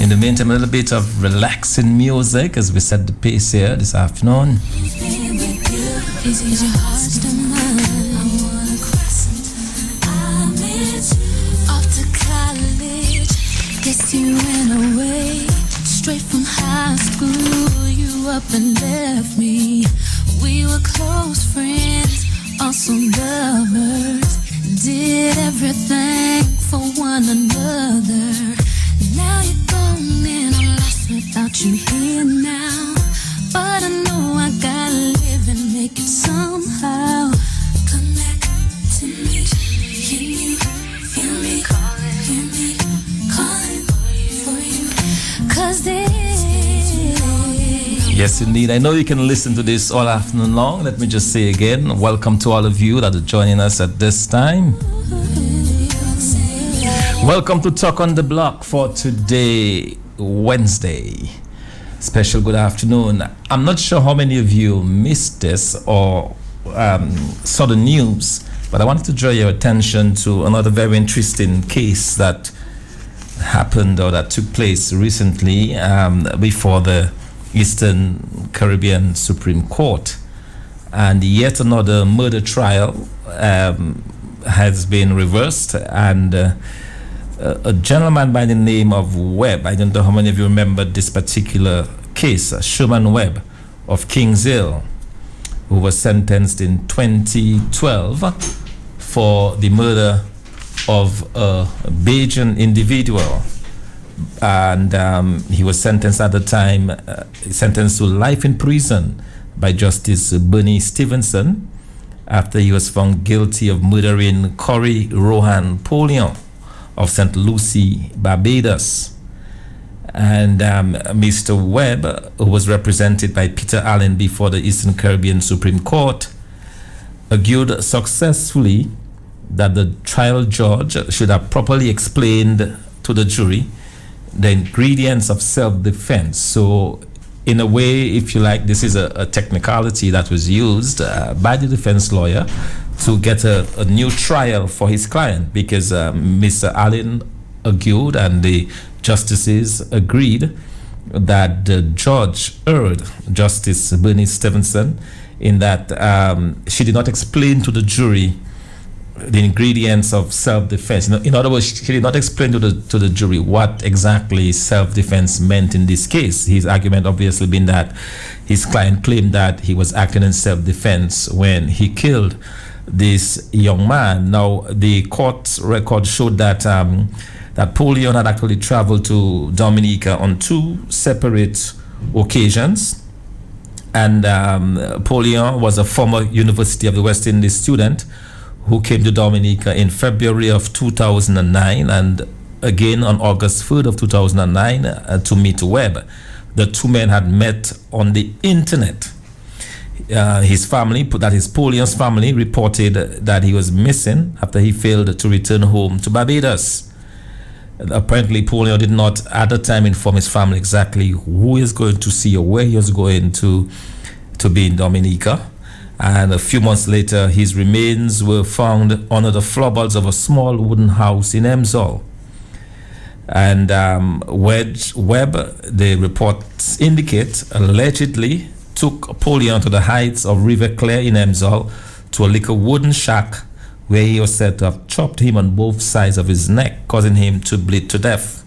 In the meantime, a little bit of relaxing music as we set the pace here this afternoon. Guess you went away straight from high school. You up and left me. We were close friends, also lovers. Did everything for one another. Now you're gone and I'm lost without you here now. But I know I gotta live and make it somehow. Come back to me. Can you hear me? Hear me calling for you. 'Cause Yes, indeed. I know you can listen to this all afternoon long. Let me just say again, welcome to all of you that are joining us at this time. Welcome to Talk on the Block for today, Wednesday. Special good afternoon. I'm not sure how many of you missed this or saw the news, but I wanted to draw your attention to another very interesting case that happened or that took place recently before the Eastern Caribbean Supreme Court. And yet another murder trial has been reversed, and a gentleman by the name of Webb, I don't know how many of you remember this particular case, Sherman Webb of Kings Hill, who was sentenced in 2012 for the murder of a Bajan individual. And he was sentenced at the time, sentenced to life in prison by Justice Bernie Stevenson after he was found guilty of murdering Corey Rohan Polion of St. Lucie, Barbados. And Mr. Webb, who was represented by Peter Allen before the Eastern Caribbean Supreme Court, argued successfully that the trial judge should have properly explained to the jury the ingredients of self-defense. So in a way, if you like, this is a technicality that was used by the defense lawyer to get a new trial for his client, because Mr. Allen argued and the justices agreed that the judge erred, Justice Bernie Stevenson, in that she did not explain to the jury the ingredients of self-defense. In other words, he did not explain to the jury what exactly self-defense meant in this case. His argument obviously being that his client claimed that he was acting in self-defense when he killed this young man. Now, the court record showed that that Polion had actually traveled to Dominica on two separate occasions. And Polion was a former University of the West Indies student who came to Dominica in February of 2009 and again on August 3rd of 2009 to meet Webb. The two men had met on the internet. His family, that is Polion's family, reported that he was missing after he failed to return home to Barbados. Apparently, Polion did not at the time inform his family exactly who he was going to see or where he was going to be in Dominica. And a few months later, his remains were found under the floorboards of a small wooden house in Emsall. And Webb, the reports indicate, allegedly took Polion to the heights of River Clare in Emsall to a little wooden shack where he was said to have chopped him on both sides of his neck, causing him to bleed to death.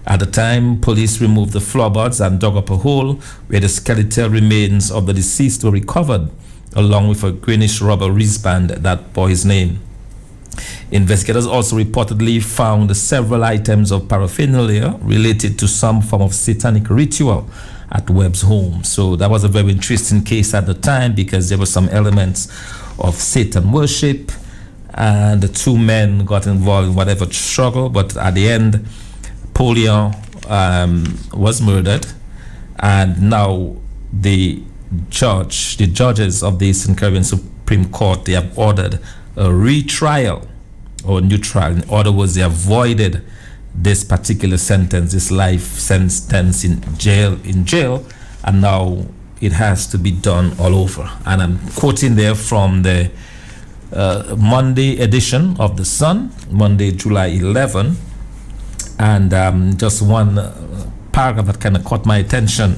At the time, police removed the floorboards and dug up a hole where the skeletal remains of the deceased were recovered, along with a greenish rubber wristband that bore his name. Investigators also reportedly found several items of paraphernalia related to some form of satanic ritual at Webb's home. So that was a very interesting case at the time because there were some elements of Satan worship, and the two men got involved in whatever struggle, but at the end, Polion was murdered, and now the judges of the Eastern Caribbean Supreme Court, they have ordered a retrial or new trial. In other words, they avoided this particular sentence, this life sentence in jail, and now it has to be done all over. And I'm quoting there from the Monday edition of The Sun, Monday, July 11. And just one paragraph that kind of caught my attention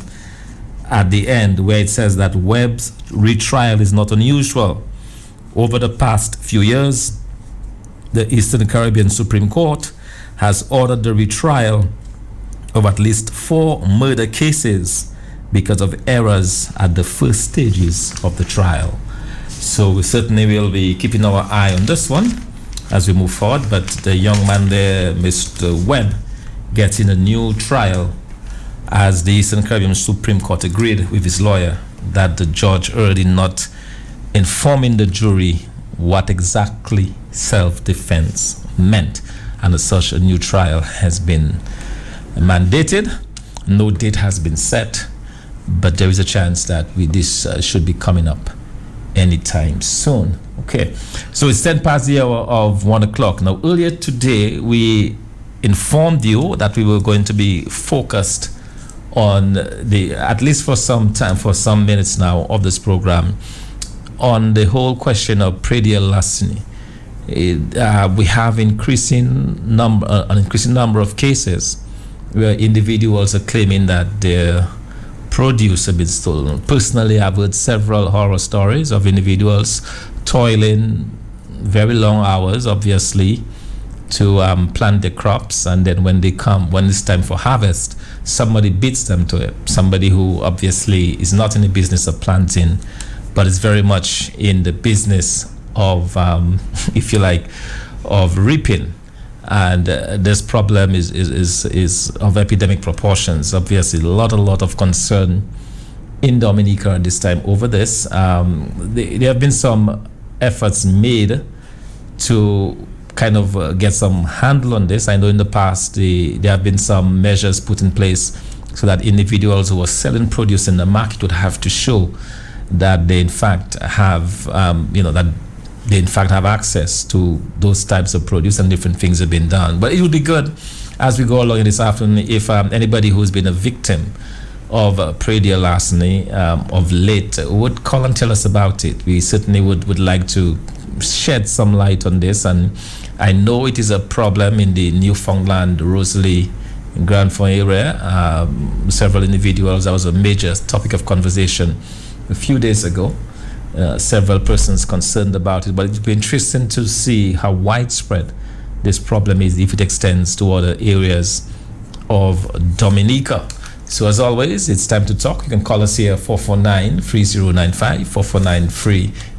at the end, where it says that Webb's retrial is not unusual. Over the past few years, the Eastern Caribbean Supreme Court has ordered the retrial of at least 4 murder cases because of errors at the first stages of the trial. So we certainly will be keeping our eye on this one as we move forward. But the young man there, Mr. Webb, gets in a new trial as the Eastern Caribbean Supreme Court agreed with his lawyer that the judge erred in not informing the jury what exactly self-defense meant. And as such, a new trial has been mandated. No date has been set, but there is a chance that this should be coming up anytime soon. Okay, so it's 10 past the hour of 1 o'clock. Now, earlier today, we informed you that we were going to be focused on at least for some time, for some minutes now of this program, on the whole question of predial larceny. We have an increasing number of cases where individuals are claiming that their produce have been stolen. Personally, I've heard several horror stories of individuals toiling very long hours, obviously, to plant their crops, and then when it's time for harvest, somebody beats them to it. Somebody who obviously is not in the business of planting, but is very much in the business of, if you like, of reaping. And this problem is of epidemic proportions. Obviously, a lot of concern in Dominica at this time over this. There have been some efforts made to kind of get some handle on this. I know in the past there have been some measures put in place so that individuals who are selling produce in the market would have to show that they in fact have, that they in fact have access to those types of produce, and different things have been done. But it would be good as we go along in this afternoon if anybody who's been a victim of predial larceny of late would call and tell us about it. We certainly would like to shed some light on this, and I know it is a problem in the Newfoundland, Rosalie, Grand Fond area. Several individuals, that was a major topic of conversation a few days ago. Several persons concerned about it, but it'd be interesting to see how widespread this problem is if it extends to other areas of Dominica. So as always, it's time to talk. You can call us here 449-3095,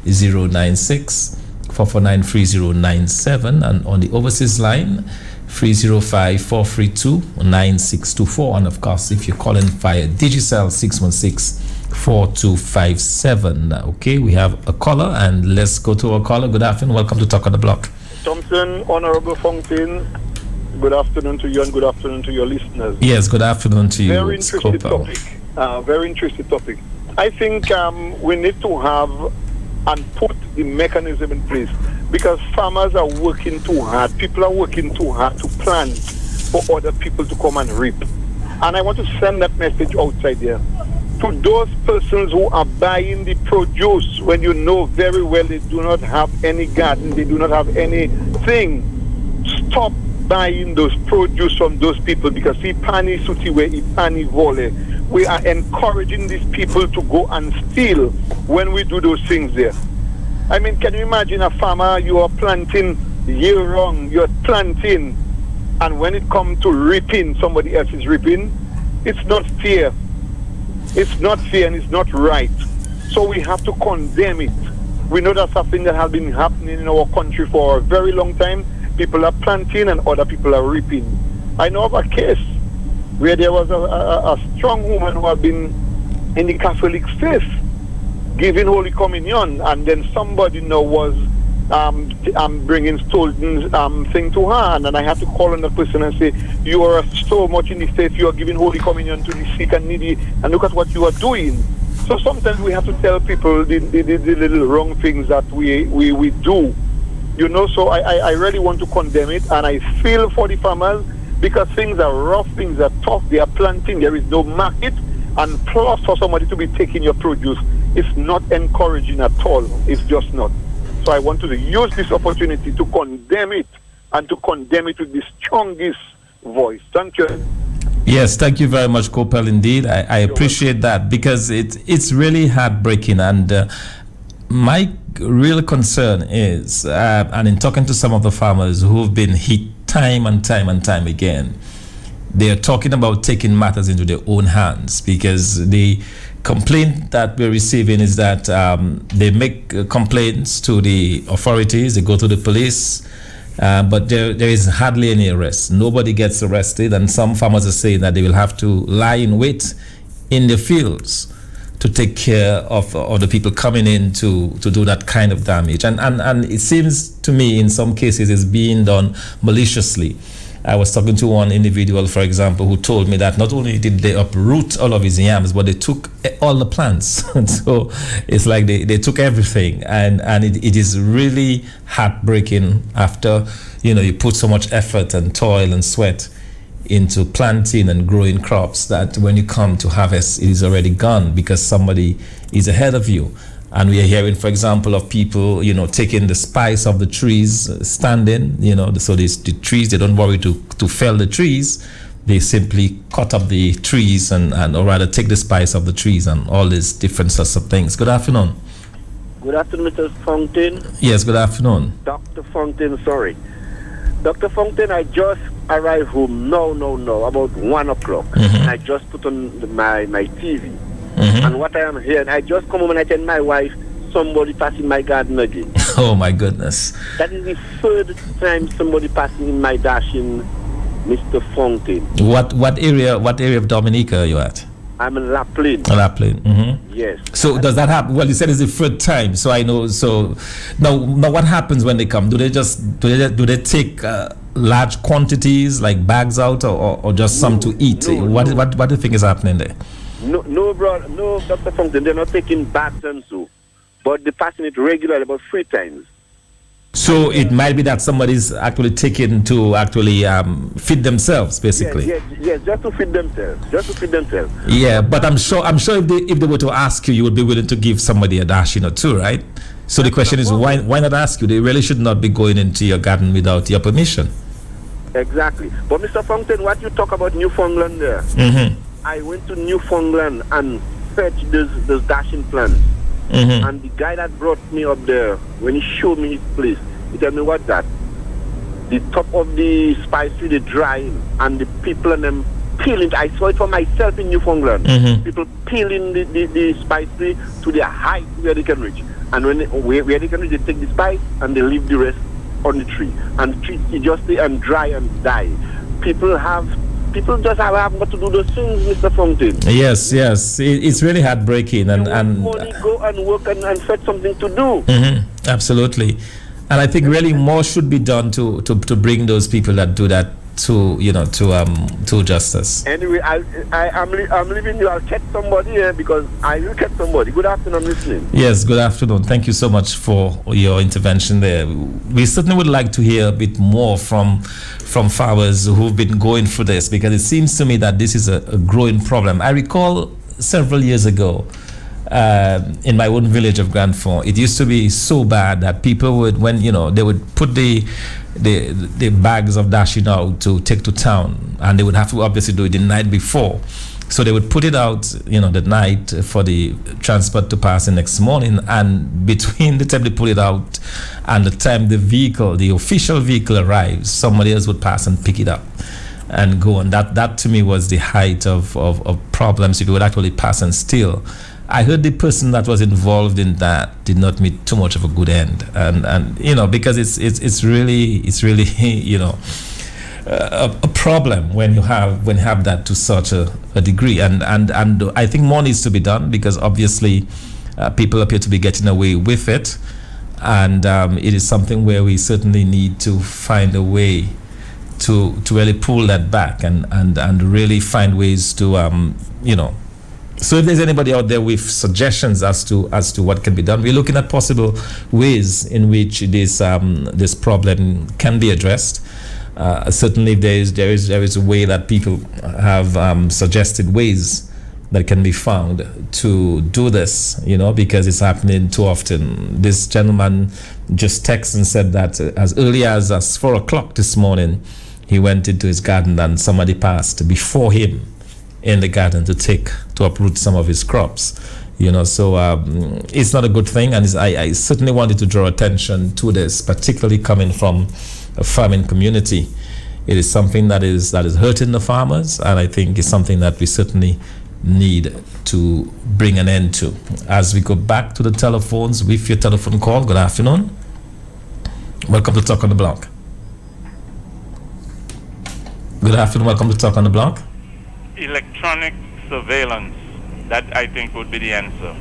449-3096, 449-3097, and on the overseas line 305-432-9624. And of course, if you're calling via Digicel, 616-4257. Okay, we have a caller, and let's go to our caller. Good afternoon. Welcome to Talk on the Block. Thompson, Honorable Fountain, good afternoon to you and good afternoon to your listeners. Yes, good afternoon to you. Very interesting topic. Very interesting topic. I think we need to have and put the mechanism in place, because farmers are working too hard. People are working too hard to plant for other people to come and reap. And I want to send that message outside there to those persons who are buying the produce when you know very well they do not have any garden, they do not have anything. Stop buying those produce from those people, because ipani sutiwe, ipani vole. We are encouraging these people to go and steal when we do those things there. I mean, can you imagine a farmer, you are planting year round, you're planting, and when it comes to reaping, somebody else is reaping? It's not fair. It's not fair and it's not right. So we have to condemn it. We know that's something that has been happening in our country for a very long time. People are planting and other people are reaping. I know of a case where there was a strong woman who had been in the Catholic faith giving Holy Communion, and then somebody was bringing stolen thing to her, and then I had to call on the person and say, you are so much in the faith, you are giving Holy Communion to the sick and needy, and look at what you are doing. So sometimes we have to tell people the little wrong things that we do. You know, so I really want to condemn it, and I feel for the farmers, because things are rough, things are tough, they are planting, there is no market, and plus for somebody to be taking your produce, it's not encouraging at all. It's just not. So I want to use this opportunity to condemn it, and to condemn it with the strongest voice. Thank you. Yes, thank you very much, Kopel. Indeed, I appreciate that because it's really heartbreaking. And my real concern is, and in talking to some of the farmers who've been hit time and time and time again, they are talking about taking matters into their own hands, because the complaint that we're receiving is that they make complaints to the authorities, they go to the police, but there is hardly any arrest. Nobody gets arrested, and some farmers are saying that they will have to lie in wait in the fields to take care of the people coming in to do that kind of damage. And it seems to me in some cases it's being done maliciously. I was talking to one individual, for example, who told me that not only did they uproot all of his yams, but they took all the plants. So it's like they took everything. And it is really heartbreaking after, you put so much effort and toil and sweat into planting and growing crops, that when you come to harvest, it is already gone because somebody is ahead of you. And we are hearing, for example, of people, taking the spice of the trees, standing, so the trees, they don't worry to fell the trees. They simply cut up the trees or rather take the spice of the trees and all these different sorts of things. Good afternoon. Good afternoon, Mr. Fountain. Yes, good afternoon. Dr. Fountain, sorry. Dr. Fountain, I just arrived home about 1 o'clock. Mm-hmm. And I just put on my TV. Mm-hmm. And what I am hearing, I just come home and I tell my wife, somebody passing my garden again. Oh my goodness. That is the third time somebody passing in my dashing, Mr. Fountain. What area of Dominica are you at? I'm in La Plaine. Plaine. Mm-hmm. Yes. So does that happen? Well, you said it's the third time, so I know. So now what happens when they come? Do they take large quantities, like bags out, or just some to eat? What do you think is happening there? No, bro, no, Dr. Fountain, they're not taking baths and so, but they're passing it regularly about 3 times. So it might be that somebody's actually taken to actually feed themselves, basically. Yes, just to feed themselves. Yeah, but I'm sure if they were to ask you, you would be willing to give somebody a dash, too, right? So the question is, why not ask you? They really should not be going into your garden without your permission. Exactly. But Mr. Fountain, what you talk about Newfoundland there? Mm-hmm. I went to Newfoundland and fetched those dashing plants. Mm-hmm. And the guy that brought me up there, when he showed me his place, he told me what that. The top of the spice tree, they drying, and the people and them peeling. I saw it for myself in Newfoundland. Mm-hmm. People peeling the spice tree to their height where they can reach. And where they can reach, they take the spice and they leave the rest on the tree. And the tree is just stay and dry and die. People just have got to do those things, Mr. Fountain. Yes, it's really heartbreaking, and money, go and work and fetch something to do. Mm-hmm. Absolutely, and I think really more should be done to bring those people that do that to justice. Anyway, I'm leaving you. I'll catch somebody here because I will catch somebody. Good afternoon, I'm listening. Yes, good afternoon. Thank you so much for your intervention there. We certainly would like to hear a bit more from farmers who've been going through this, because it seems to me that this is a growing problem. I recall several years ago, in my own village of Grand Fond, it used to be so bad that people would, when they would put the bags of dashing out to take to town, and they would have to obviously do it the night before. So they would put it out, the night for the transport to pass the next morning, and between the time they put it out and the time the official vehicle arrives, somebody else would pass and pick it up and go. And that to me was the height of problems. If you would actually pass and steal. I heard the person that was involved in that did not meet too much of a good end, and because it's really a problem when you have that to such a degree, and I think more needs to be done, because obviously people appear to be getting away with it, and it is something where we certainly need to find a way to really pull that back and really find ways to So if there's anybody out there with suggestions as to what can be done, we're looking at possible ways in which this problem can be addressed. Certainly, there is a way that people have suggested ways that can be found to do this, because it's happening too often. This gentleman just texted and said that as early as 4 o'clock this morning, he went into his garden and somebody passed before him in the garden to uproot some of his crops. So it's not a good thing, and I certainly wanted to draw attention to this, particularly coming from a farming community. It is something that is hurting the farmers, and I think it's something that we certainly need to bring an end to. As we go back to the telephones with your telephone call, good afternoon. Welcome to Talk on the Block. Good afternoon, welcome to Talk on the Block. Electronic surveillance, that I think would be the answer.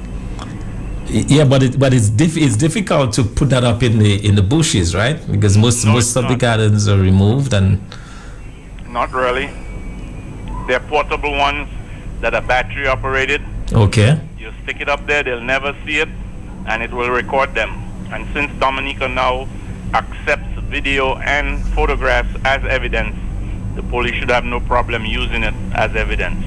Yeah, but it's difficult to put that up in the bushes, right? Because most of the gardens are removed and. Not really. They're portable ones that are battery operated. Okay. You stick it up there, they'll never see it, and it will record them. And since Dominica now accepts video and photographs as evidence, the police should have no problem using it as evidence.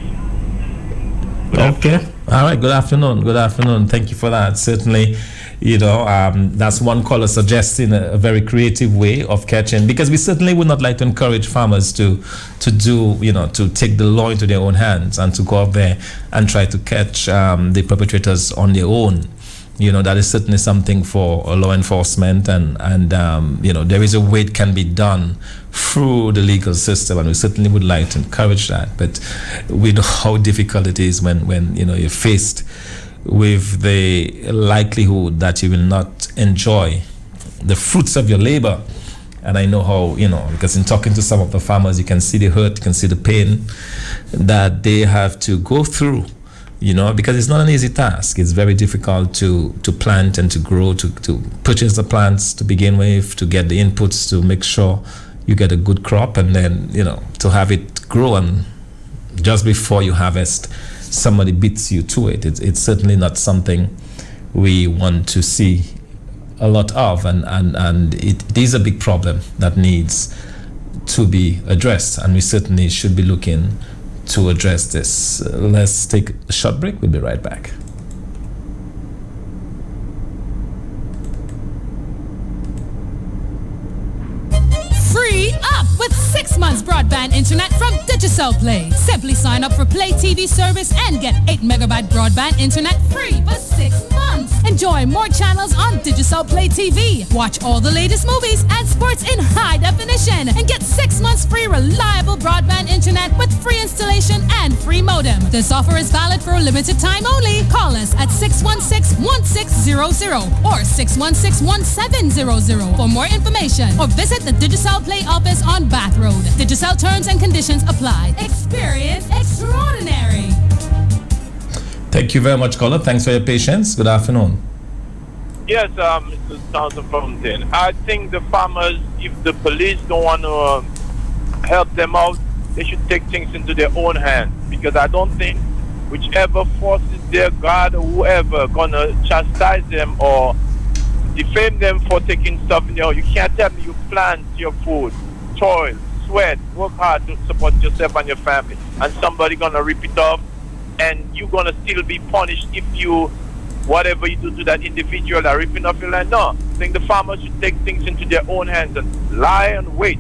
Okay. All right. Good afternoon. Good afternoon. Thank you for that. Certainly, that's one caller suggesting a very creative way of catching, because we certainly would not like to encourage farmers to take the law into their own hands and to go up there and try to catch the perpetrators on their own. That is certainly something for law enforcement, and there is a way it can be done through the legal system, and we certainly would like to encourage that. But we know how difficult it is when you're faced with the likelihood that you will not enjoy the fruits of your labor. And I know how, because in talking to some of the farmers, you can see the hurt, you can see the pain that they have to go through. Because it's not an easy task. It's very difficult to plant and to grow, to purchase the plants to begin with, to get the inputs to make sure you get a good crop, and then, to have it grow, and just before you harvest, somebody beats you to it. It's certainly not something we want to see a lot of, and it is a big problem that needs to be addressed, and we certainly should be looking to address this. Let's take a short break. We'll be right back. Free up with 6 months broadband internet from Digicel Play. Simply sign up for Play TV service and get 8 megabyte broadband internet free for 6 months. Enjoy more channels on Digicel Play TV. Watch all the latest movies and sports in high definition and get 6 months free reliable broadband internet with free installation and free modem. This offer is valid for a limited time only. Call us at 616-1600 or 616-1700 for more information, or visit the Digicel Play office on Bath Road. Digicel terms and conditions apply. Experience extraordinary. Thank you very much, caller. Thanks for your patience. Good afternoon. Yes, Mr. Townsend Fountain. I think the farmers, if the police don't want to help them out, they should take things into their own hands, because I don't think whichever force is there, God or whoever, gonna chastise them or defame them for taking stuff in your. You can't tell me you plant your food, toil, sweat, work hard to support yourself and your family, and somebody gonna rip it off, and you're gonna still be punished if you, whatever you do to that individual that ripping off your land. No, I think the farmers should take things into their own hands and lie and wait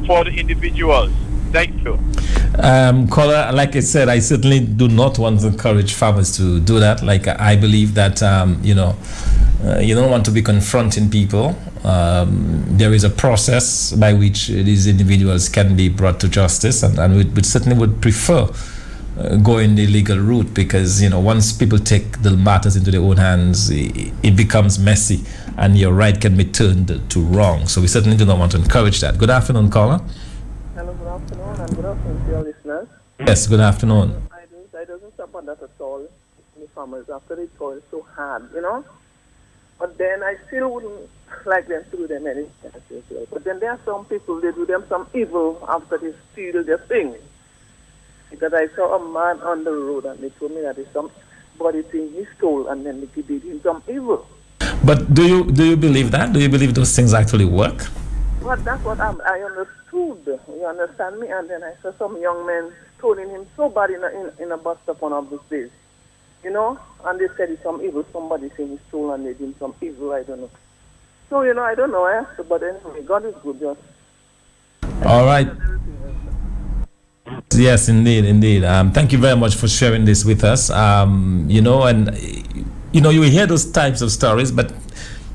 for the individuals. Thank you. Caller, like I said, I certainly do not want to encourage farmers to do that. Like, I believe that, you don't want to be confronting people. There is a process by which these individuals can be brought to justice, and we certainly would prefer going the legal route, because once people take the matters into their own hands, it becomes messy, and your right can be turned to wrong. So we certainly do not want to encourage that. Good afternoon, caller. Hello, good afternoon, and good afternoon to your listeners. Yes, good afternoon. I don't support that at all. The farmers, after they toil so hard, But then I still wouldn't like them to do them any chances. But then there are some people, they do them some evil after they steal their things. Because I saw a man on the road, and they told me that there's somebody thing he stole, and then they did him some evil. But do you believe that? Do you believe those things actually work? Well, that's what I understood. You understand me? And then I saw some young men stoning him so bad in a bus stop one of those days. And they said it's some evil. Somebody saying he stole and they did him some evil. I don't know. So, I don't know. But anyway, God is good. Just. All right. Yes, indeed. Thank you very much for sharing this with us. You know, and you hear those types of stories, but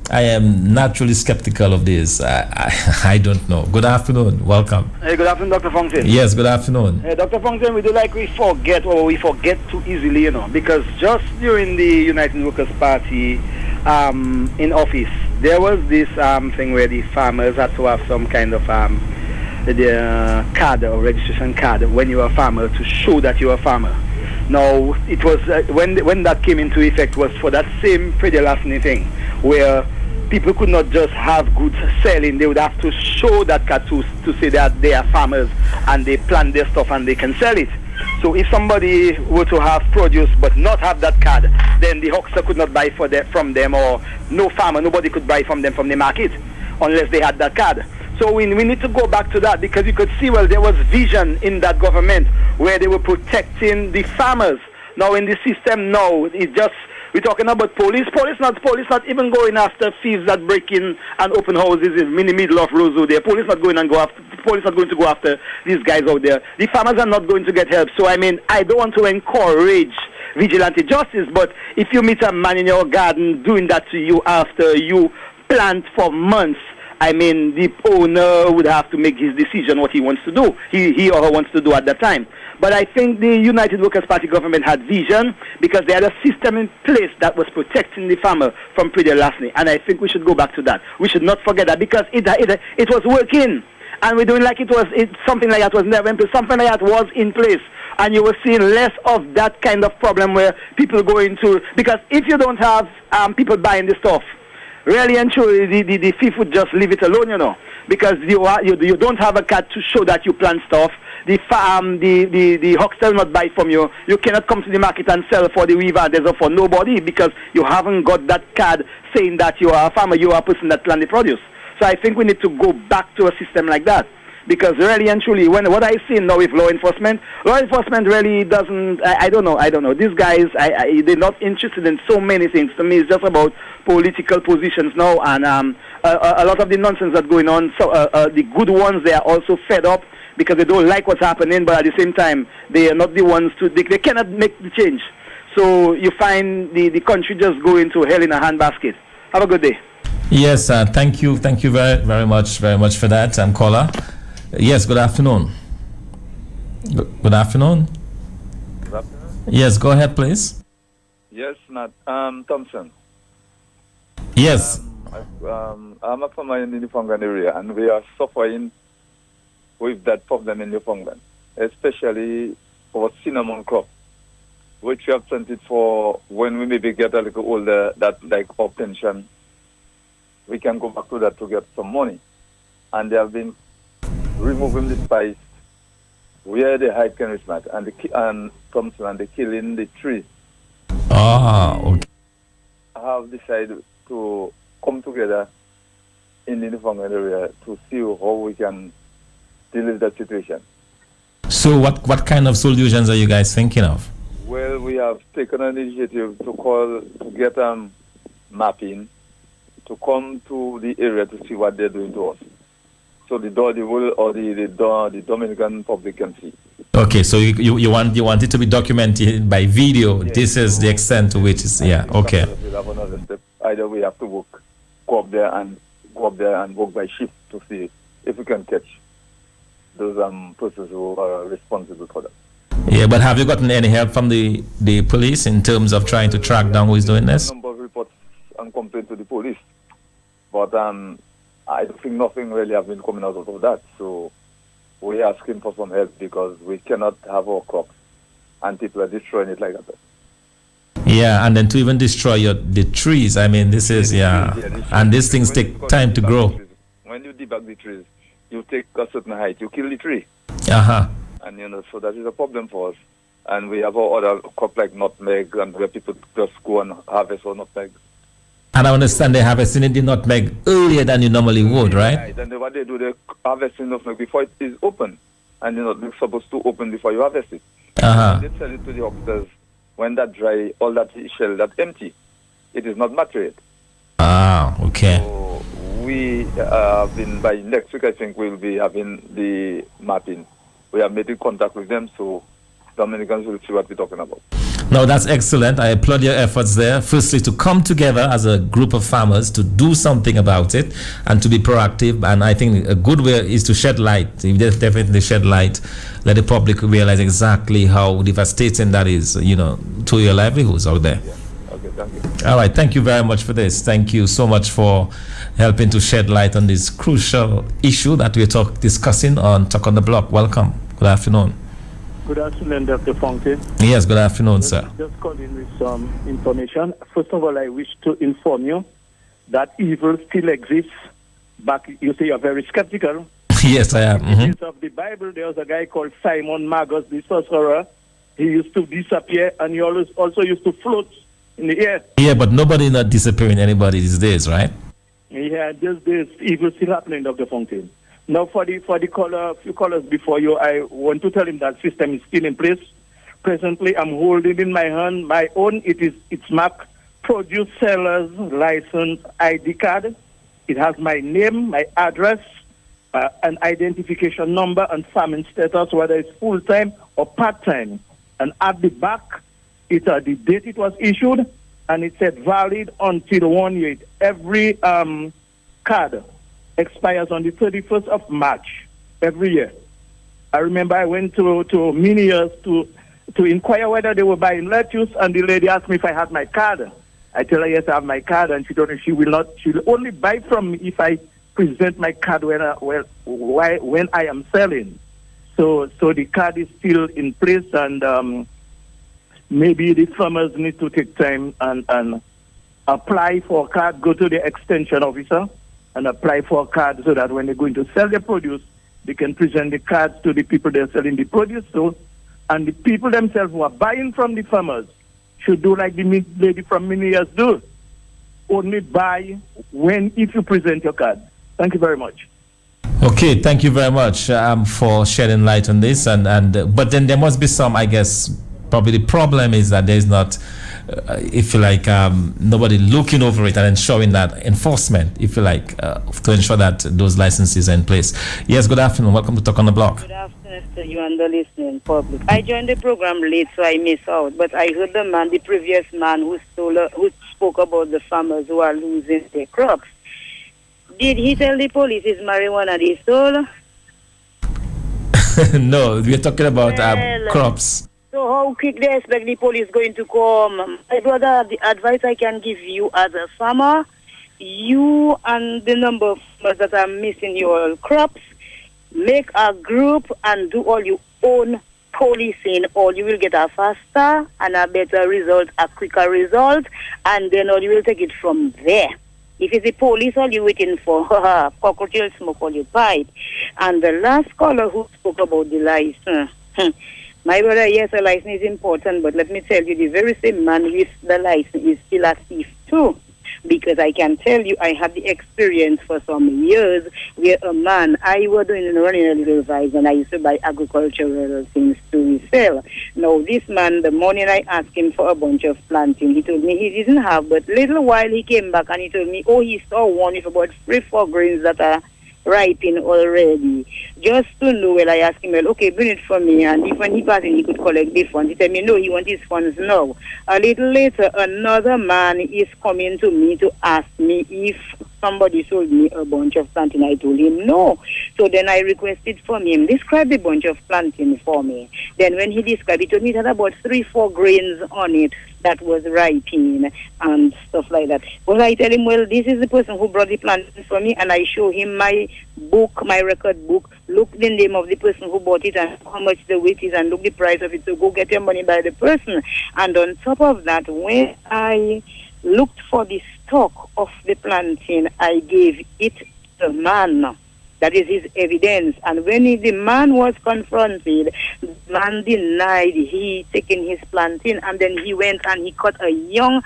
I am naturally skeptical of this. I don't know. Good afternoon. Welcome. Hey, good afternoon, Dr. Fongson. Yes, good afternoon. Hey, Dr. Fongson, we forget too easily, because just during the United Workers' Party in office, there was this thing where the farmers had to have some kind of the card or registration card when you were a farmer to show that you were a farmer. Now, it was when that came into effect was for that same Predelasny thing, where people could not just have goods selling. They would have to show that card to say that they are farmers and they plant their stuff and they can sell it. So if somebody were to have produce but not have that card, then the huckster could not buy from them, or nobody could buy from them from the market unless they had that card. So we need to go back to that, because you could see, there was vision in that government where they were protecting the farmers. Now in the system now, we're talking about police not even going after thieves that break in and open houses in the middle of Roseau there. Police not going to go after these guys out there. The farmers are not going to get help. So I don't want to encourage vigilante justice, but if you meet a man in your garden doing that to you after you plant for months, the owner would have to make his decision what he wants to do, he or her wants to do at that time. But I think the United Workers' Party government had vision, because they had a system in place that was protecting the farmer from Predelasny, and I think we should go back to that. We should not forget that, because it was working, and we're doing like something like that was never in place. Something like that was in place, and you were seeing less of that kind of problem where people go into, because if you don't have people buying the stuff, really and truly, the thief would just leave it alone, because you don't have a card to show that you plant stuff. The huckster will not buy from you. You cannot come to the market and sell for the weaver or for nobody, because you haven't got that card saying that you are a farmer, you are a person that plant the produce. So I think we need to go back to a system like that. Because really and truly, what I see now with law enforcement really doesn't, I don't know. These guys, they're not interested in so many things. To me, it's just about political positions now, and a lot of the nonsense that's going on. So the good ones, they are also fed up because they don't like what's happening, but at the same time, they are not the ones they cannot make the change. So you find the country just going to hell in a handbasket. Have a good day. Yes, thank you very, very much for that, caller. Yes, good afternoon. Good afternoon. Good afternoon. Yes, go ahead, please. Yes, Matt. Thompson. Yes. I'm a farmer in the Newfoundland area, and we are suffering with that problem in Newfoundland, especially for cinnamon crop, which we have planted for when we maybe get a little older, that like our pension, we can go back to that to get some money. And they have been removing the spice where the hide can reach mat and Thompson, and they killing the trees. Okay. I have decided to come together in the Newfoundland area to see how we can deal with that situation. So what kind of solutions are you guys thinking of? Well, we have taken an initiative to get mapping, to come to the area to see what they're doing to us. So the Dominican public can see. Okay, so you want it to be documented by video. Yes, this is the extent to which it's okay. We'll have another step. Either we have to go up there and work by shift to see if we can catch those persons who are responsible for that. Yeah, but have you gotten any help from the police in terms of trying to track down who is doing this? A number of reports and complaints to the police, but I think nothing really has been coming out of that. So we're asking for some help, because we cannot have our crops and people are destroying it like that. Yeah, and then to even destroy the trees, this is, and these things take time to grow. When you debug the trees, you take a certain height, you kill the tree. Uh-huh. And, so that is a problem for us. And we have our other crop like nutmeg, and where people just go and harvest our nutmeg. And I understand they harvesting the nutmeg earlier than you normally would, right? Right. And what they do, they harvesting nutmeg before it is open. And they're supposed to open before you harvest it. Uh-huh. They sell it to the hucksters. When that dry, all that shell that's empty, it is not maturate. Ah, okay. So we have been, by next week, I think we'll be having the mapping. We have made contact with them, so Dominicans will see what we're talking about. No, that's excellent. I applaud your efforts there. Firstly, to come together as a group of farmers to do something about it and to be proactive. And I think a good way is to shed light. If they definitely shed light, let the public realize exactly how devastating that is, to your livelihoods out there. Yeah. Okay, thank you. All right. Thank you very much for this. Thank you so much for helping to shed light on this crucial issue that we're discussing on Talk on the Block. Welcome. Good afternoon. Good afternoon, Dr. Fontaine. Yes, good afternoon, sir. Just calling with some information. First of all, I wish to inform you that evil still exists. Back, you say you're very skeptical. Yes, I am. In the case of the Bible, there was a guy called Simon Magus, the sorcerer. He used to disappear, and he also used to float in the air. Yeah, but nobody not disappearing anybody these days, right? Yeah, there's evil still happening, Dr. Fontaine. Now, for the few callers before you, I want to tell him that system is still in place. Presently, I'm holding in my hand my own. It's marked Produce Seller's License ID card. It has my name, my address, an identification number, and farming status, whether it's full-time or part-time. And at the back, it's the date it was issued, and it said valid until 1 year. Every card expires on the 31st of March every year. I remember I went to Miniers to inquire whether they were buying lettuce, and the lady asked me if I had my card. I tell her, yes, I have my card, and she told me she'll only buy from me if I present my card when I am selling. So the card is still in place, and maybe the farmers need to take time and apply for a card, go to the extension officer, and apply for a card so that when they're going to sell their produce, they can present the cards to the people they're selling the produce to, and the people themselves who are buying from the farmers should do like the lady from Miniers do. Only buy if you present your card. Thank you very much. Okay, thank you very much for shedding light on this. But then there must be some, I guess, probably the problem is that there's not, if you like, nobody looking over it and ensuring that enforcement, if you like, to ensure that those licenses are in place. Yes, good afternoon. Welcome to Talk on the Block. Good afternoon to you and the listening public. I joined the program late, so I missed out. But I heard the previous man who spoke about the farmers who are losing their crops. Did he tell the police it's marijuana they stole? No, we're talking about crops. So how quick they expect the police going to come? My brother, the advice I can give you as a farmer, you and the number of farmers that are missing your crops, make a group and do all your own policing, or you will get a faster and a better result, a quicker result, and then all you will take it from there. If it's the police, all you're waiting for, cockroach will smoke all your pipe. And the last caller who spoke about the license, my brother, yes, a license is important, but let me tell you, the very same man with the license is still a thief too. Because I can tell you, I had the experience for some years where a man, I was running a little vice, and I used to buy agricultural things to resell. Now, this man, the morning I asked him for a bunch of planting, he told me he didn't have, but little while he came back and he told me, he saw one with about 3-4 grains that are ripen already. Just to know, I asked him, okay, bring it for me, and if when he passed in, he could collect the funds. He said me, no, he wants his funds now. A little later, another man is coming to me to ask me if somebody sold me a bunch of planting. I told him no. So then I requested from him, describe the bunch of planting for me. Then when he described it, he told me it had about 3-4 grains on it that was ripening and stuff like that. Well, I tell him, this is the person who brought the planting for me, and I show him my book, my record book, look the name of the person who bought it and how much the weight is, and look the price of it. So go get your money by the person. And on top of that, when I looked for the stock of the planting, I gave it to the man. That is his evidence. And when the man was confronted, the man denied he taken his planting, and then he went and he cut a young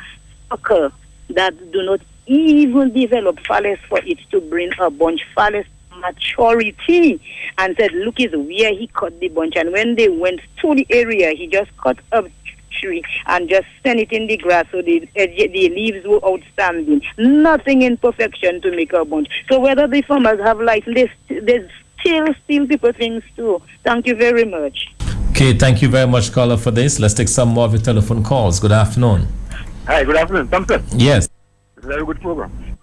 sucker that do not even develop phallus for it to bring a bunch phallus maturity, and said, look is where he cut the bunch. And when they went to the area, he just cut a tree and just send it in the grass so the leaves were outstanding. Nothing in perfection to make a bunch. So whether the farmers have license, they still steal people things too. Thank you very much. Okay, thank you very much, caller, for this. Let's take some more of your telephone calls. Good afternoon. Hi, good afternoon. Thompson. Yes. Very good program.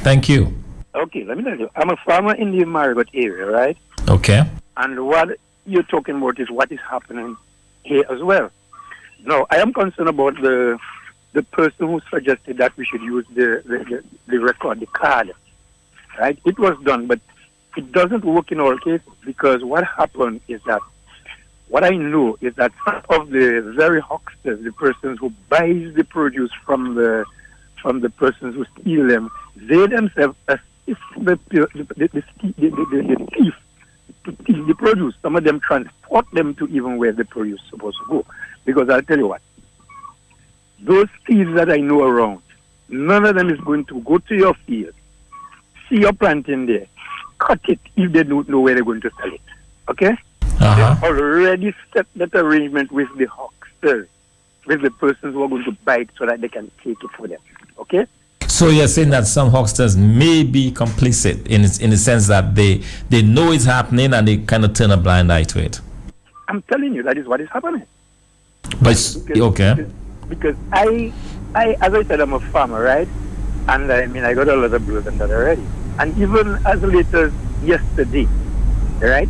Thank you. Okay, let me tell you. I'm a farmer in the Marigot area, right? Okay. And what you're talking about is what is happening here as well. Now, I am concerned about the person who suggested that we should use the record, the card, right? It was done, but it doesn't work in all cases because what happened is that what I know is that some of the very hucksters, the persons who buys the produce from the persons who steal them, they themselves assist the thief to steal the produce. Some of them transport them to even where the produce is supposed to go. Because I'll tell you what, those thieves that I know around, none of them is going to go to your field, see your planting there, cut it if they don't know where they're going to sell it. Okay? Uh-huh. They already set that arrangement with the hucksters, with the persons who are going to buy it so that they can take it for them. Okay? So you're saying that some hucksters may be complicit in the sense that they know it's happening and they kind of turn a blind eye to it. I'm telling you, that is what is happening. But okay. Because I, as I said, I'm a farmer, right? And I mean, I got a lot of blows on that already. And even as late as yesterday, right?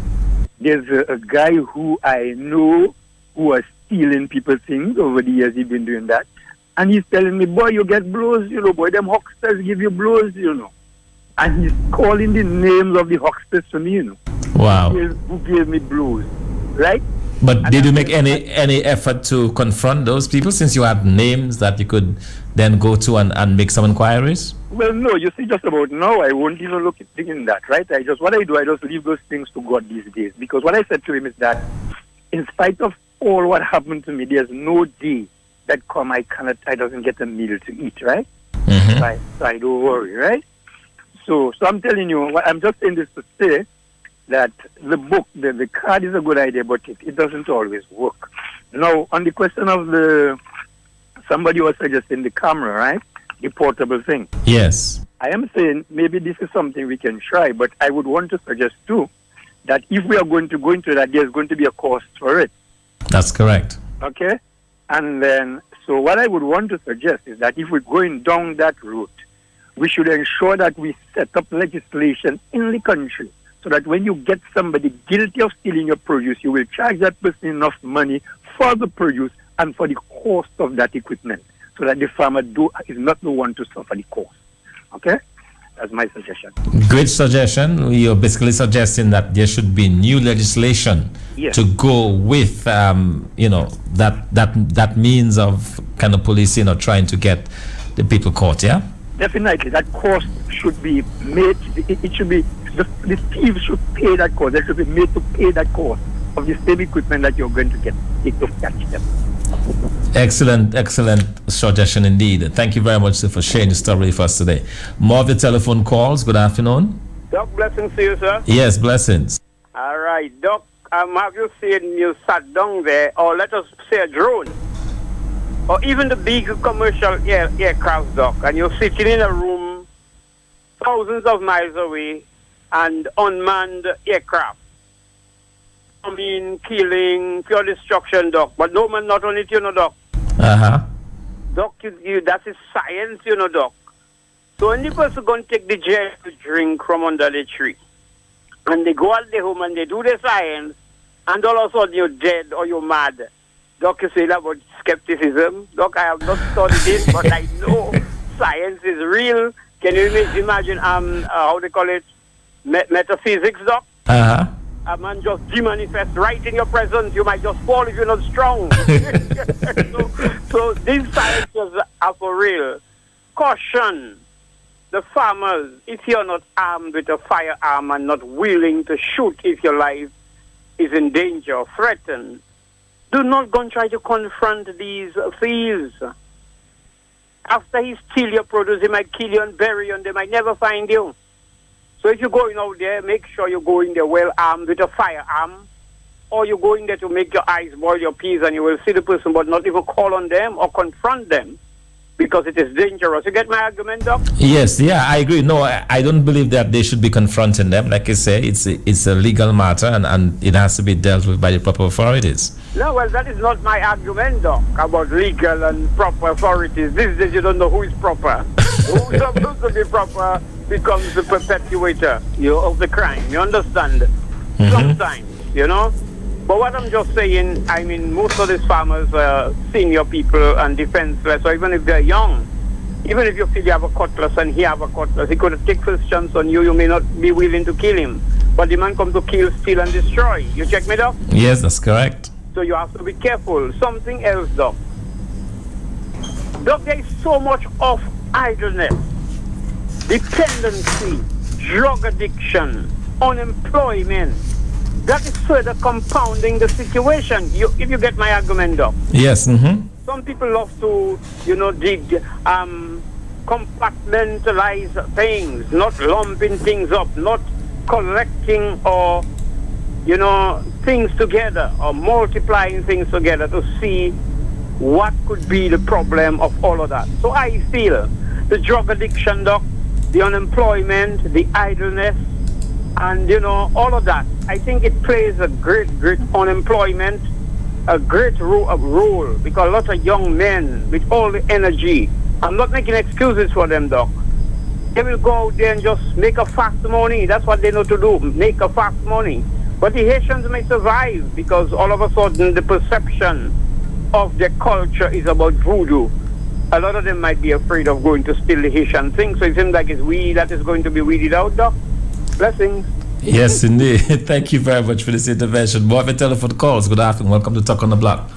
There's a guy who I know who was stealing people's things over the years. He's been doing that. And he's telling me, boy, you get blows, you know, boy, them hucksters give you blows, you know. And he's calling the names of the hucksters to me, you know. Wow. Who gave me blows, right? But and did you make any effort to confront those people since you had names that you could then go to and make some inquiries? Well, no, you see, just about now, I won't even look at thinking that, right? I just leave those things to God these days. Because what I said to him is that, in spite of all what happened to me, there's no day that I doesn't get a meal to eat, right? Mm-hmm. So I don't worry, right? So I'm telling you, I'm just saying this to say that the book, the card is a good idea, but it doesn't always work. Now, on the question of somebody was suggesting the camera, right? The portable thing. Yes. I am saying maybe this is something we can try, but I would want to suggest too that if we are going to go into that, there's going to be a cost for it. That's correct. Okay? And then, so what I would want to suggest is that if we're going down that route, we should ensure that we set up legislation in the country so that when you get somebody guilty of stealing your produce, you will charge that person enough money for the produce and for the cost of that equipment, so that the farmer is not the one to suffer the cost. Okay? That's my suggestion. Great suggestion. You're basically suggesting that there should be new legislation to go with, that means of kind of policing or trying to get the people caught, yeah? Definitely. That cost should be made, it should be, the thieves should pay that cost. They should be made to pay that cost of the same equipment that you're going to get to catch them. Excellent suggestion indeed. Thank you very much, sir, for sharing your story with us today. More of the telephone calls. Good afternoon. Doc, blessings to you, sir. Yes, blessings. All right, Doc, have you seen you sat down there, or let us say a drone, or even the big commercial aircraft, Doc, and you're sitting in a room thousands of miles away and unmanned aircraft? I mean, killing, pure destruction, Doc. But no man, not on it, Doc. Uh-huh. Doc, that is science, Doc. So when the person going to take the gel to drink from under the tree, and they go out the home and they do the science, and all of a sudden you're dead or you're mad. Doc, you say that about skepticism. Doc, I have not studied this, but I know science is real. Can you imagine, how they call it, metaphysics, Doc? Uh-huh. A man just demanifest right in your presence. You might just fall if you're not strong. so these sciences are for real. Caution the farmers, if you're not armed with a firearm and not willing to shoot if your life is in danger or threatened, do not go and try to confront these thieves. After he steals your produce, he might kill you and bury you, and they might never find you. So if you're going out there, make sure you're going there well armed with a firearm or you go in there to make your eyes boil your peas and you will see the person but not even call on them or confront them because it is dangerous. You get my argument, Doc? Yes, yeah, I agree. No, I don't believe that they should be confronting them. Like I say, it's a legal matter and it has to be dealt with by the proper authorities. No, well, that is not my argument, Doc, about legal and proper authorities. These days you don't know who is proper. Who's supposed to be proper becomes the perpetuator of the crime. You understand? Sometimes, you know? But what I'm just saying, I mean, most of these farmers are senior people and defenseless, so even if they're young, even if you feel you have a cutlass and he have a cutlass, he could take first chance on you, you may not be willing to kill him. But the man comes to kill, steal, and destroy. You check me, Doc? Yes, that's correct. So you have to be careful. Something else, Doc. Doc, there is so much of idleness, dependency, drug addiction, unemployment. That is further compounding the situation. If you get my argument, Doc. Yes. Some people love to, compartmentalize things, not lumping things up, not collecting or, things together or multiplying things together to see what could be the problem of all of that. So I feel the drug addiction, Doc, the unemployment, the idleness, and all of that, I think it plays a great unemployment, a great role, because a lot of young men with all the energy, I'm not making excuses for them, Doc, they will go out there and just make a fast money. That's what they know to do, make a fast money. But the Haitians may survive because all of a sudden the perception of their culture is about voodoo. A lot of them might be afraid of going to steal the Haitian thing, so it seems like it's we that is going to be weeded out, Doc. Blessings. Yes, indeed. Thank you very much for this intervention. More of a telephone calls. Good afternoon. Welcome to Talk on the Block.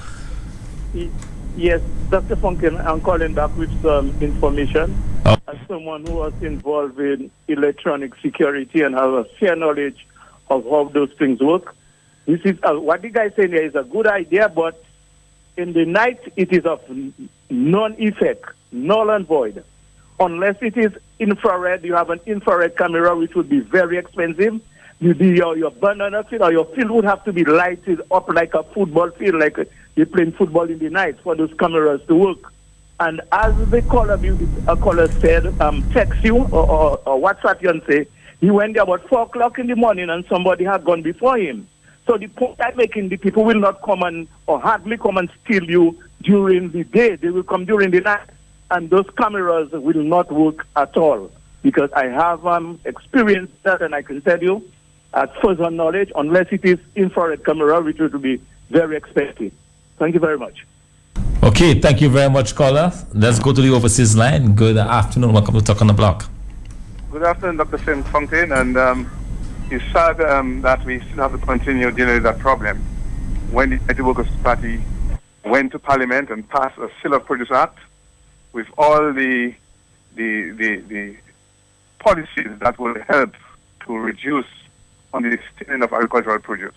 Yes, Dr. Funkin, I'm calling back with some information. Oh. As someone who was involved in electronic security and have a fair knowledge of how those things work, this is what the guy saying here is a good idea, but in the night it is of non-effect, null and void. Unless it is infrared, you have an infrared camera which would be very expensive. Your banana field or your field would have to be lighted up like a football field, like you're playing football in the night for those cameras to work. And as the caller said, text you or WhatsApp you and say, he went there about 4 o'clock in the morning and somebody had gone before him. So the point I'm making, the people will not come or hardly come and steal you during the day. They will come during the night. And those cameras will not work at all. Because I have experienced that, and I can tell you, at first hand knowledge, unless it is infrared camera, which would be very expensive. Thank you very much. Okay, thank you very much, caller. Let's go to the overseas line. Good afternoon. Welcome to Talk on the Block. Good afternoon, Dr. Sim Fontaine. And it's sad that we still have to continue dealing with that problem. When the United Workers' Party went to Parliament and passed a Sale of Produce Act, with all the policies that will help to reduce on the stealing of agricultural produce.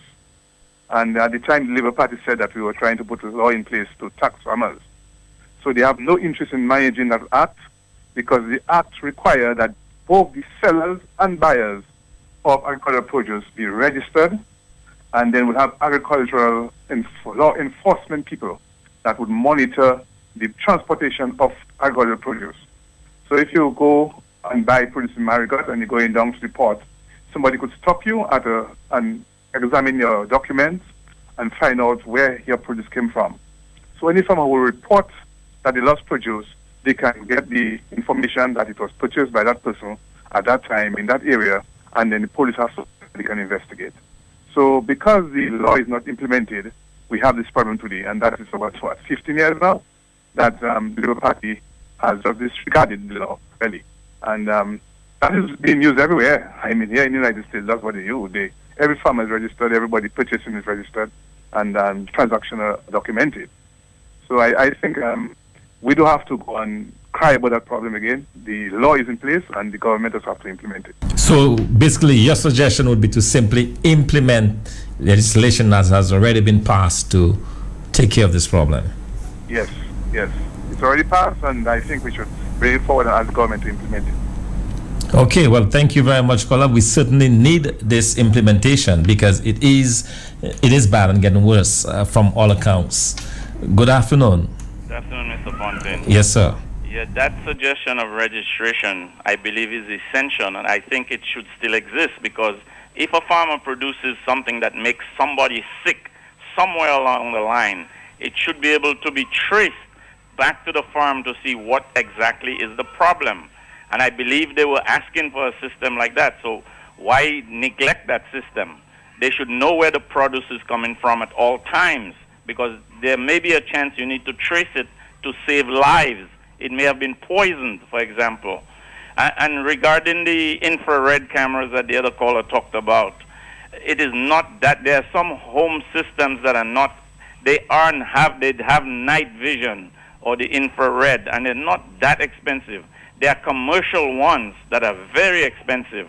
And at the time, the Labour Party said that we were trying to put a law in place to tax farmers. So they have no interest in managing that act because the act requires that both the sellers and buyers of agricultural produce be registered, and then we'll have agricultural law enforcement people that would monitor the transportation of agricultural produce. So if you go and buy produce in Marigot and you're going down to the port, somebody could stop you and examine your documents and find out where your produce came from. So any farmer will report that they lost produce, they can get the information that it was purchased by that person at that time in that area, and then the police they can investigate. So because the law is not implemented, we have this problem today, and that is about 15 years now that the Labour Party has just disregarded the law, really. And that is being used everywhere. I mean, here in the United States, that's what they do. Every farmer is registered, everybody purchasing is registered, and transactions are documented. So I think we don't have to go and cry about that problem again. The law is in place, and the government does have to implement it. So basically, your suggestion would be to simply implement legislation that has already been passed to take care of this problem. Yes. It's already passed, and I think we should bring it forward and ask the government to implement it. Okay, well, thank you very much, caller. We certainly need this implementation because it is it is bad and getting worse from all accounts. Good afternoon. Good afternoon, Mr. Fontaine. Yes, sir. Yeah, that suggestion of registration, I believe, is essential, and I think it should still exist, because if a farmer produces something that makes somebody sick somewhere along the line, it should be able to be traced back to the farm to see what exactly is the problem. And I believe they were asking for a system like that. So why neglect that system? They should know where the produce is coming from at all times, because there may be a chance you need to trace it to save lives. It may have been poisoned, for example. And regarding the infrared cameras that the other caller talked about, it is not that. There are some home systems that are not, they have night vision or the infrared, and they're not that expensive. There are commercial ones that are very expensive,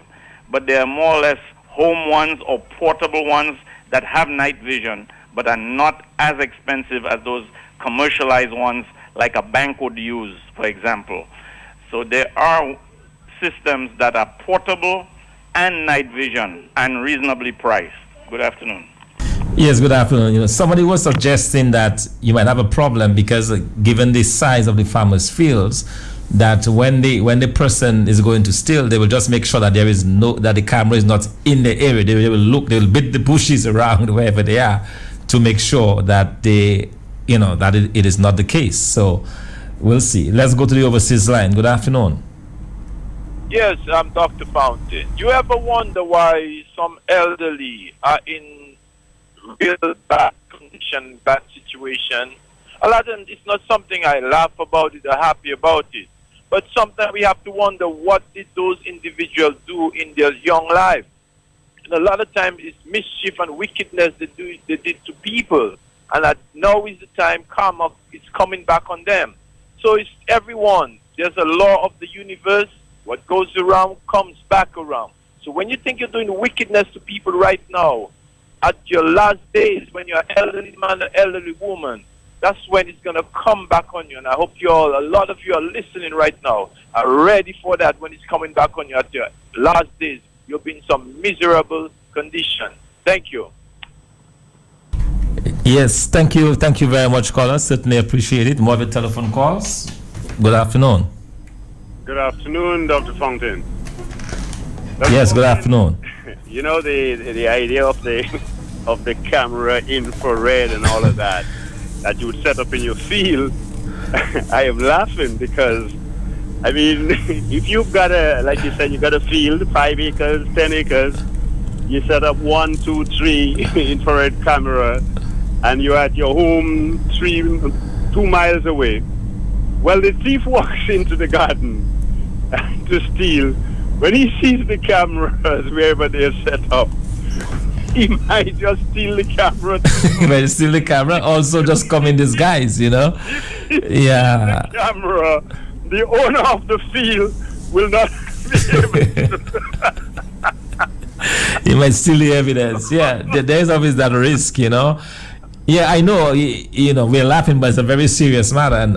but they are more or less home ones or portable ones that have night vision, but are not as expensive as those commercialized ones like a bank would use, for example. So there are systems that are portable and night vision and reasonably priced. Good afternoon. Yes, good afternoon. Somebody was suggesting that you might have a problem because given the size of the farmers' fields, that when the person is going to steal, they will just make sure that that the camera is not in the area. They will bit the bushes around wherever they are to make sure that it is not the case. So we'll see. Let's go to the overseas line. Good afternoon. Yes, I'm Dr. Fountain. Do you ever wonder why some elderly are in real bad condition, bad situation? A lot of them, it's not something I laugh about it or happy about it. But sometimes we have to wonder, what did those individuals do in their young life? And a lot of times it's mischief and wickedness they did to people. And that now is the time it's coming back on them. So it's everyone. There's a law of the universe. What goes around comes back around. So when you think you're doing wickedness to people right now, at your last days, when you're an elderly man or elderly woman, that's when it's going to come back on you. And I hope a lot of you are listening right now, are ready for that when it's coming back on you at your last days. You'll be in some miserable condition. Thank you. Yes, thank you. Thank you very much, caller. Certainly appreciate it. More of your telephone calls. Good afternoon. Good afternoon, Dr. Fountain. Yes, good afternoon. You know the idea of the camera, infrared and all of that you would set up in your field. I am laughing because, I mean, if you've got like you said, you got a field, 5 acres, 10 acres, you set up 1, 2, 3 infrared camera, and you're at your home 2 miles away. Well, the thief walks into the garden to steal. When he sees the cameras wherever they're set up, he might just steal the camera. He might steal the camera, also just come in disguise, Yeah. The camera, the owner of the field will not be able to. He might steal the evidence. Yeah, there's always that risk, Yeah, I know. We're laughing, but it's a very serious matter, and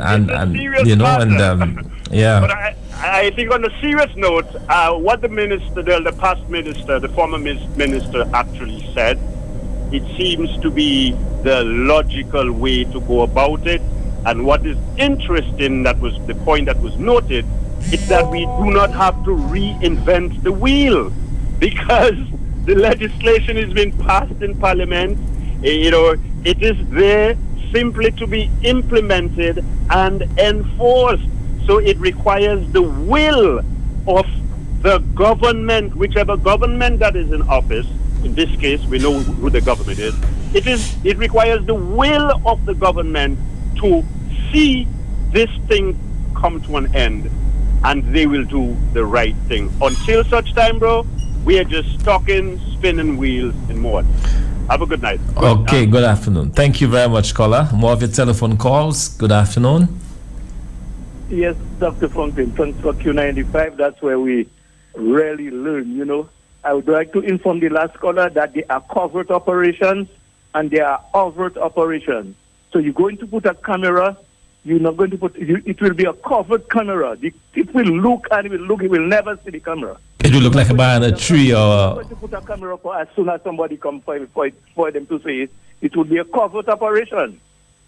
yeah. But I think on a serious note, what the minister, the past minister, the former minister actually said, it seems to be the logical way to go about it. And what is interesting, that was the point that was noted, is that we do not have to reinvent the wheel, because the legislation has been passed in Parliament. It is there simply to be implemented and enforced. So it requires the will of the government, whichever government that is in office. In this case, we know who the government is. It requires the will of the government to see this thing come to an end, and they will do the right thing. Until such time, bro, we are just spinning wheels in more. Have a good night. Okay, good afternoon. Thank you very much, caller. More of your telephone calls. Good afternoon. Yes, Dr. Fontaine, thanks for Q95. That's where we really learn, I would like to inform the last caller that they are covert operations and they are overt operations. So you're going to put a camera, you're not going to it will be a covert camera. The thief will look and he will never see the camera. It will look like a banana tree or... To put a camera for as soon as somebody comes for them to see it, it would be a covert operation.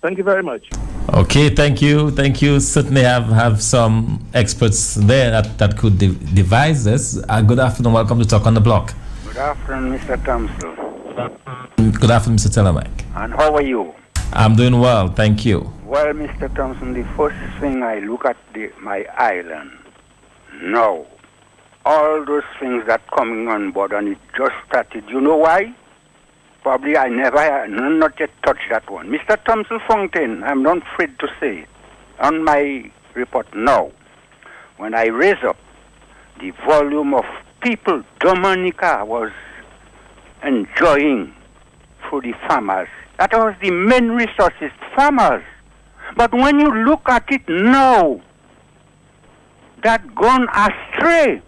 Thank you very much. Okay, thank you. Thank you. Certainly have some experts there that could devise this. Good afternoon. Welcome to Talk on the Block. Good afternoon, Mr. Thompson. Good afternoon, Mr. Telemac. And how are you? I'm doing well, thank you. Well, Mr. Thompson, the first thing I look at my island. No. All those things that coming on board and it just started. You know why? Probably I not yet touched that one. Mr. Thompson Fountain, I'm not afraid to say it. On my report, no. When I raise up the volume of people Dominica was enjoying through the farmers, that was the main resources, farmers. But when you look at it now, that gone astray.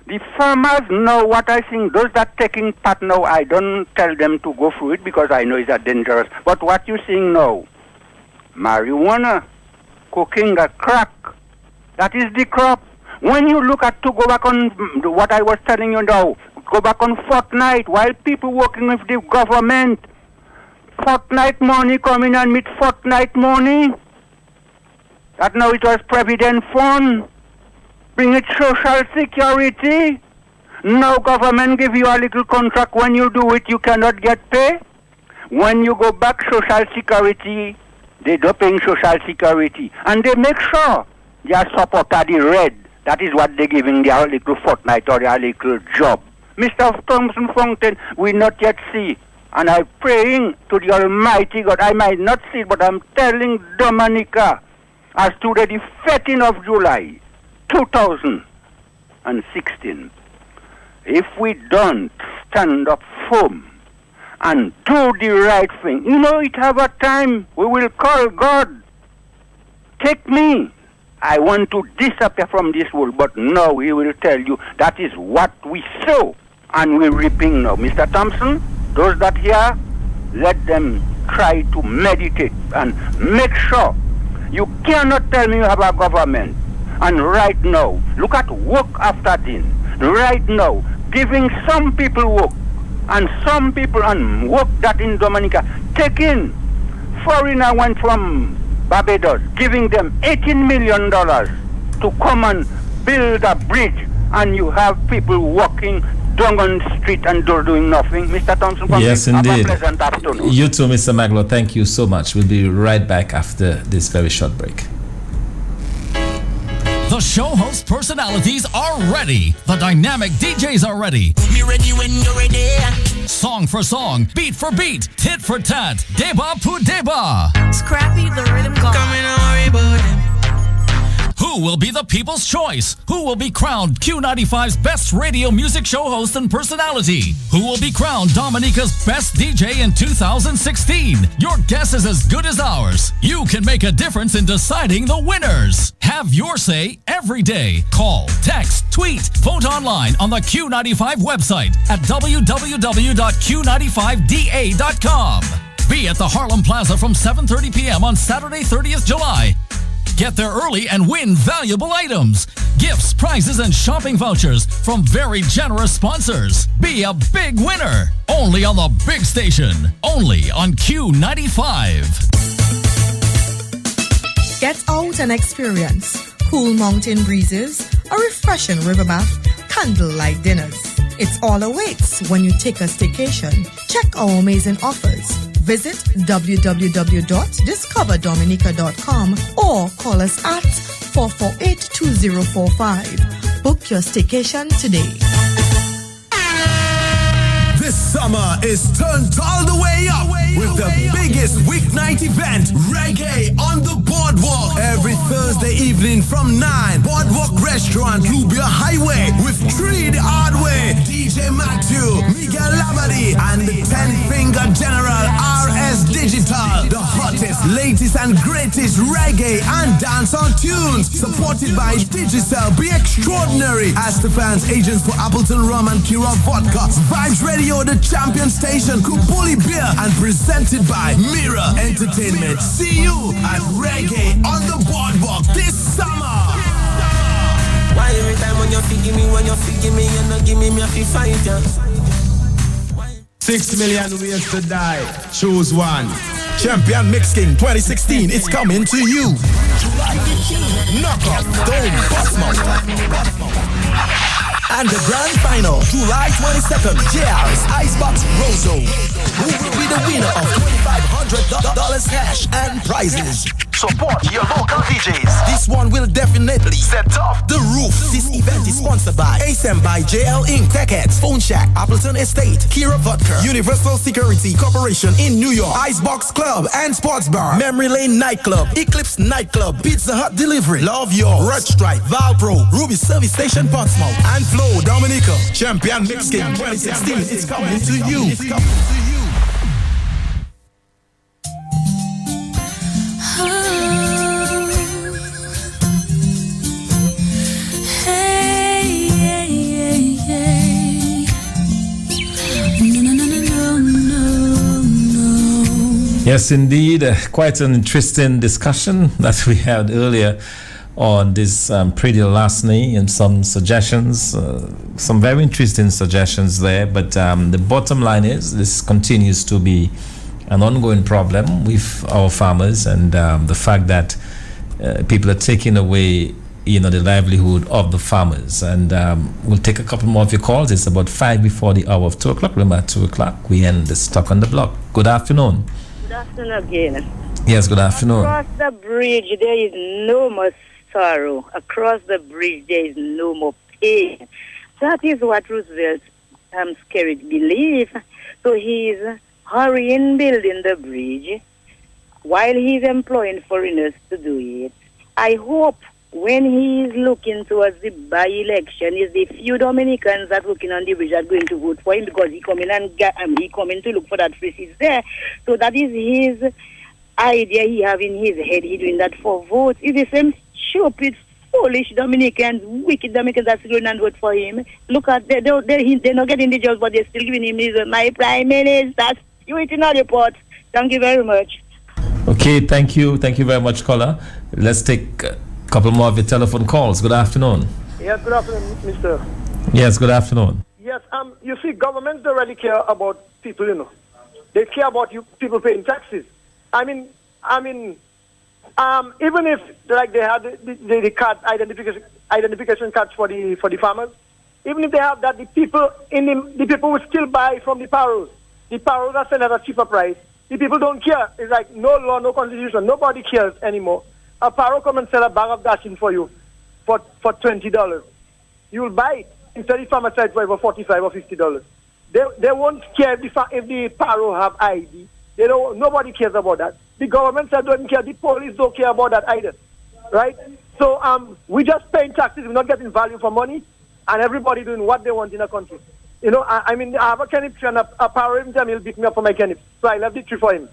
The farmers know what I think. Those that taking part now, I don't tell them to go through it because I know it's a dangerous. But what you seeing now, marijuana, cooking a crack, that is the crop. When you look at, to go back on what I was telling you now, go back on fortnight, while people working with the government, fortnight money coming and meet fortnight money. That now it was Provident Fund. Bring it social security. Now government give you a little contract. When you do it, you cannot get pay. When you go back social security, they don't paying social security. And they make sure their support are the red. That is what they're giving their little fortnight or their little job. Mr. Thompson Fountain, we not yet see. And I'm praying to the Almighty God. I might not see it, but I'm telling Dominica, as today the 13th of July, 2016, if we don't stand up firm and do the right thing, you know, it have a time we will call God. Take me. I want to disappear from this world, but no, he will tell you that is what we sow and we're reaping now. Mr. Thompson, those that here, let them try to meditate and make sure. You cannot tell me you have a government. And right now, look at work after din. Right now, giving some people work and some people and work that in Dominica. Taking foreigner went from Barbados, giving them $18 million to come and build a bridge, and you have people walking down on the street and doing nothing. Mr. Thompson, yes, have indeed. a pleasant afternoon. You too, Mr. Maglo. Thank you so much. We'll be right back after this very short break. The show host personalities are ready. The dynamic DJs are ready. Me ready when you're ready. Song for song, beat for beat, tit for tat, deba pu deba. Scrappy the rhythm god. Come in and worry about them. Who will be the people's choice? Who will be crowned Q95's best radio music show host and personality? Who will be crowned Dominica's best DJ in 2016? Your guess is as good as ours. You can make a difference in deciding the winners. Have your say every day. Call, text, tweet, vote online on the Q95 website at www.q95da.com. Be at the Harlem Plaza from 7:30 p.m. on Saturday, 30th July. Get there early and win valuable items, gifts, prizes, and shopping vouchers from very generous sponsors. Be a big winner. Only on the big station. Only on Q95. Get out and experience cool mountain breezes, a refreshing river bath, candlelight dinners. It all awaits when you take a staycation. Check our amazing offers. Visit www.discoverdominica.com or call us at 448-2045. Book your staycation today. This summer is turned all the way up with the biggest weeknight event, Reggae on the Boardwalk. Every Thursday evening from 9, Boardwalk Restaurant, Lubia Highway with Tree the Hard Way, DJ Matthew, Miguel Labadie, and the 10-Finger General RS Digital. The hottest, latest, and greatest reggae and dancehall tunes, supported by Digicel. Be extraordinary as the fans, agents for Appleton Rum and Kira Vodka. Vibes Radio, the champion station, Kubuli Beer, and presented by Mira Entertainment. See you at Reggae on the Boardwalk this summer. Why every time when you give me, you not give me, I feel fight ya. 6 million ways to die. Choose one. Champion Mix King 2016 is coming to you. Knock off Dome Cosmo. And the grand final, July 22nd, JR's Icebox Rozo. Who will be the winner of $2,500 cash and prizes? Support your local DJs. This one will definitely set off the roof. This event is sponsored by ASM by JL Inc., Tech Heads, Phone Shack, Appleton Estate, Kira Vodka, Universal Security Corporation in New York, Icebox Club and Sports Bar, Memory Lane Nightclub, Eclipse Nightclub, Pizza Hut Delivery, Love Yours, Red Stripe, Valpro, Ruby Service Station Portsmouth, and Flow Dominica. Champion Mix Game 2016 is coming to you. Yes, indeed. Quite an interesting discussion that we had earlier on this pretty last night, and some suggestions, some very interesting suggestions there. But the bottom line is this continues to be an ongoing problem with our farmers, and the fact that people are taking away, the livelihood of the farmers. And we'll take a couple more of your calls. It's about 5 before the hour of 2 o'clock. Remember, at 2 o'clock, we end the Stock on the Block. Good afternoon. Good afternoon again. Yes, good afternoon. Across the bridge, there is no more sorrow. Across the bridge, there is no more pain. That is what Roosevelt Skerrit believed. So he's hurrying building the bridge while he's employing foreigners to do it. I hope when he is looking towards the by-election, is the few Dominicans that working on the bridge are going to vote for him, because he coming he coming to look for that place is there. So that is his idea he have in his head. He doing that for votes. It's the same stupid, foolish Dominicans, wicked Dominicans that's going and vote for him. Look at they're not getting the jobs, but they're still giving him his my prime minister. You eating all report. Thank you very much. Okay, thank you very much, caller. Let's take a couple more of your telephone calls. Good afternoon. Yes, good afternoon, Mr. Yes, good afternoon. Yes, you see, governments don't really care about people, They care about people paying taxes. I mean, even if like they had the card identification cards for the farmers, even if they have that, the people will still buy from the paros. The paros are selling at a cheaper price. The people don't care. It's like no law, no constitution. Nobody cares anymore. A paro come and sell a bag of dashing for you for $20. You will buy it instead of farmer side for $45 or $50. They won't care if the paro have ID. Nobody cares about that. The government side don't care. The police don't care about that either, right? So we just paying taxes. We're not getting value for money, and everybody doing what they want in a country. I have a canip tree, and a paro every time he'll beat me up for my canip. So I left the tree for him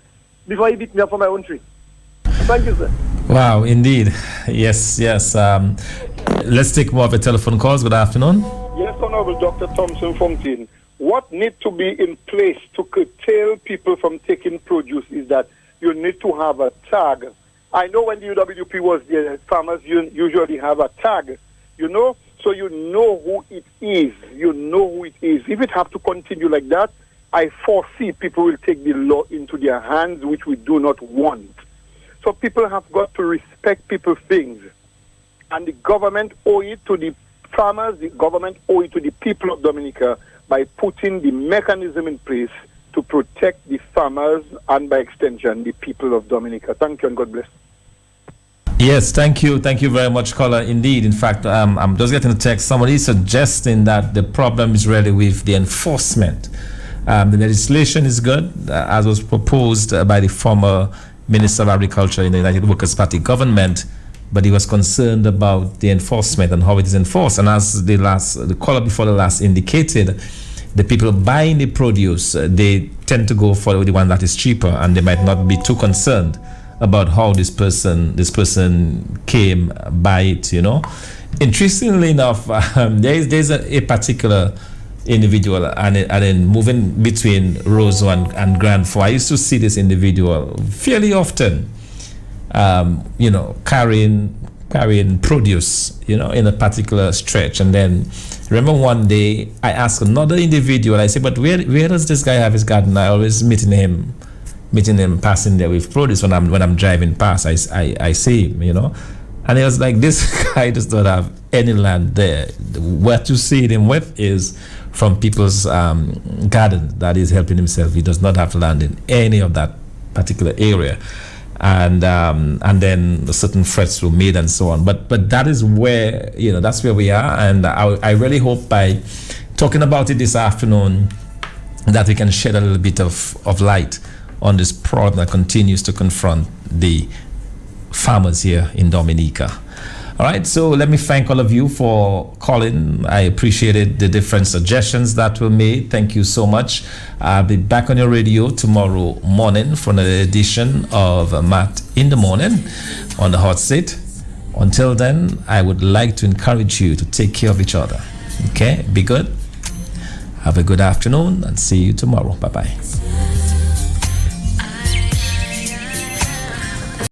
before he beat me up for my own tree. Thank you, sir. Wow, indeed. Yes. Let's take more of a telephone calls. Good afternoon. Yes, Honorable Dr. Thompson Fontaine. What needs to be in place to curtail people from taking produce is that you need to have a tag. I know when the UWP was there, farmers usually have a tag, so you know who it is. If it have to continue like that, I foresee people will take the law into their hands, which we do not want. So people have got to respect people's things. And the government owe it to the farmers, the government owe it to the people of Dominica by putting the mechanism in place to protect the farmers and by extension the people of Dominica. Thank you and God bless. Yes, thank you very much, caller. Indeed, in fact, I'm just getting a text. Somebody suggesting that the problem is really with the enforcement. The legislation is good, as was proposed by the former Minister of Agriculture in the United Workers' Party government, but he was concerned about the enforcement and how it is enforced. And as the caller before the last indicated, the people buying the produce, they tend to go for the one that is cheaper, and they might not be too concerned about how this person came by it. Interestingly enough, there's a particular individual, and then moving between Roseau and Grand Four, I used to see this individual fairly often, carrying carrying produce, in a particular stretch. And then remember one day I asked another individual, I said, but where does this guy have his garden? I always meeting him passing there with produce when I'm driving past. I see him, and he was like, this guy does not have any land there. What you see him with is from people's garden that he's helping himself. He does not have land in any of that particular area. And then certain threats were made and so on. But that is where, that's where we are. And I really hope by talking about it this afternoon that we can shed a little bit of light on this problem that continues to confront the farmers here in Dominica. All right, so let me thank all of you for calling. I appreciated the different suggestions that were made. Thank you so much. I'll be back on your radio tomorrow morning for another edition of Matt in the Morning on the Hot Seat. Until then, I would like to encourage you to take care of each other. Okay, be good. Have a good afternoon and see you tomorrow. Bye-bye.